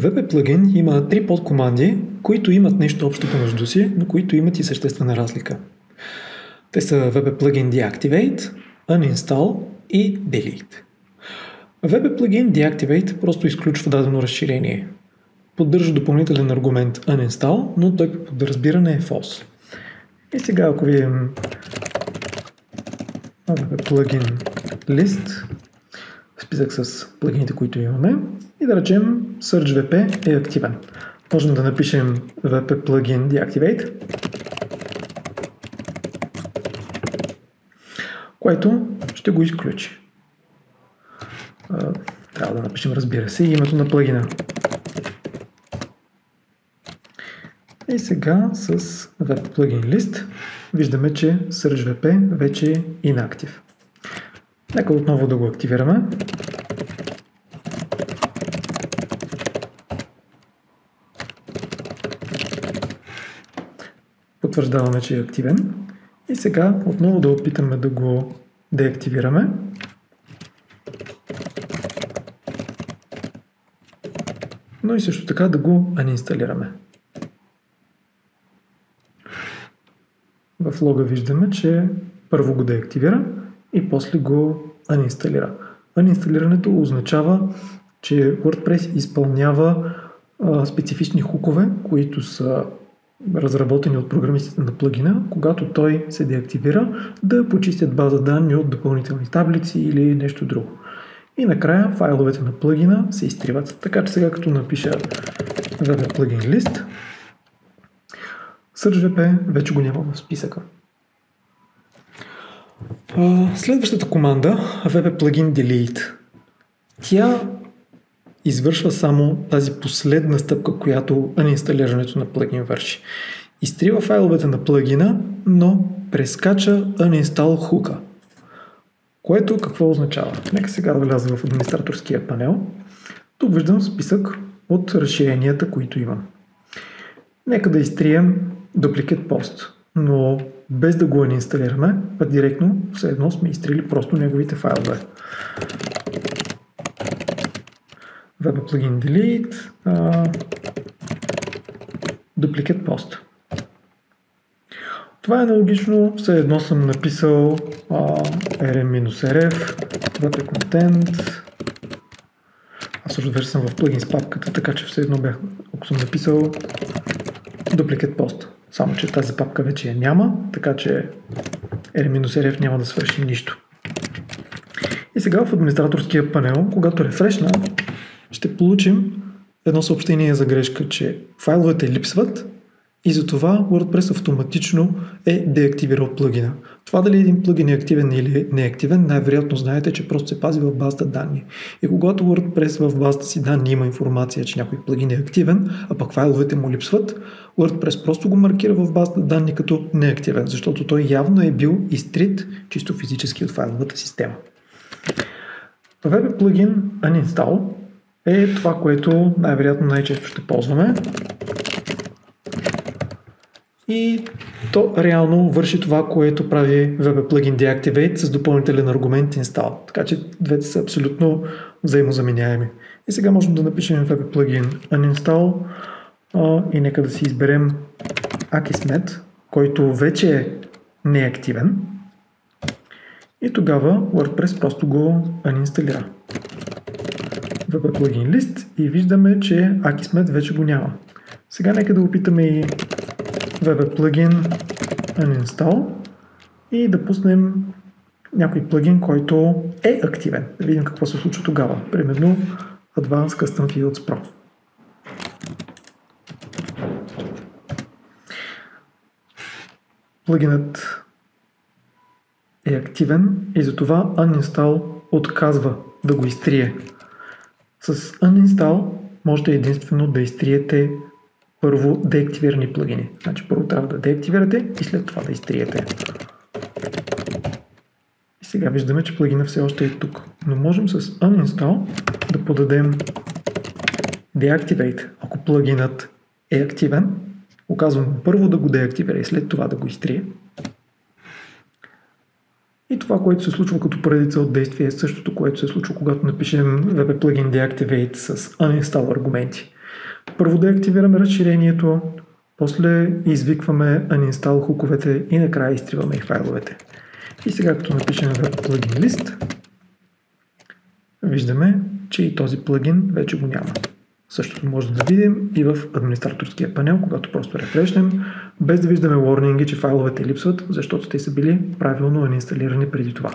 VP плагин има 3 подкоманди, които имат нещо общо помежду си, но които имат и съществена разлика. Те са VP плагин Deactivate, Uninstall и Delete. VP плагин Deactivate просто изключва дадено разширение. Поддържа допълнителен аргумент Uninstall, но той по подразбиране е false. И сега ако видим VP плагин List, списък с плагините, които имаме, и да речем SearchVP е активен. Можем да напишем VP плагин Deactivate, което ще го изключи. Трябва да напишем, разбира се, името на плагина. И сега с VP плагин List виждаме, че SearchVP вече е inactive. Нека отново да го активираме. Потвърждаваме, че е активен. И сега отново да опитаме да го деактивираме. Но и също така да го анинсталираме. В лога виждаме, че първо го деактивира и после го анинсталира. Анинсталирането означава, че WordPress изпълнява специфични хукове, които са разработени от програмистите на плагина, когато той се деактивира, да почистят база данни от допълнителни таблици или нещо друго. И накрая файловете на плагина се изтриват. Така че сега като напиша VP плагин List, SearchVP вече го няма в списъка. Следващата команда, VP плагин Delete, тя извършва само тази последна стъпка, която анинсталирането на плагин върши. Изтрива файловете на плагина, но прескача uninstall хука. Което какво означава? Нека сега да вляза в администраторския панел. Тук виждам списък от разширенията, които имам. Нека да изтрием Duplicate Post, но без да го анинсталираме, а директно все едно сме изтрили просто неговите файлове. VP плагин Delete, Duplicate Post. Това е аналогично, все едно съм написал rm-rf, VP Content. Аз също вече съм в плагин с папката, така че все едно бях, ако съм написал Duplicate Post. Само че тази папка вече я няма, така че rm-rf няма да свърши нищо. И сега в администраторския панел, когато рефрешна, ще получим едно съобщение за грешка, че файловете липсват и затова WordPress автоматично е деактивирал плагина. Това дали един плагин е активен или не е активен, най-вероятно знаете, че просто се пази в базата данни. И когато WordPress в базата си данни има информация, че някой плагин е активен, а пък файловете му липсват, WordPress просто го маркира в базата данни като неактивен, защото той явно е бил изтрит чисто физически от файловата система. VP плагин Uninstall е това, което най-вероятно най-често ще ползваме. И то реално върши това, което прави VP плагин Deactivate с допълнителен аргумент Install. Така че двете са абсолютно взаимозаменяеми. И сега можем да напишем VP плагин Uninstall и нека да си изберем Akismet, който вече е неактивен. И тогава WordPress просто го анинсталира. VP плагин List и виждаме, че Akismet вече го няма. Сега нека да опитаме и VP плагин Uninstall и да пуснем някой плагин, който е активен. Да видим какво се случва тогава. Примерно Advanced Custom Fields Pro. Плагинът е активен и затова Uninstall отказва да го изтрие. С Uninstall можете единствено да изтриете първо деактивирани плагини. Значи първо трябва да деактивирате и след това да изтриете. И сега виждаме, че плагина все още е тук. Но можем с Uninstall да подадем Deactivate, ако плагинът е активен. Оказвам първо да го деактивира и след това да го изтрие. И това, което се случва като поредица от действия е същото, което се случва, когато напишем VP плагин Deactivate с Uninstall аргументи. Първо да активираме разширението, после извикваме uninstall хуковете и накрая изтриваме и файловете. И сега като напишем в plugin list, виждаме, че и този плагин вече го няма. Същото може да видим и в администраторския панел, когато просто рефрешнем, без да виждаме warning, че файловете липсват, защото те са били правилно инсталирани преди това.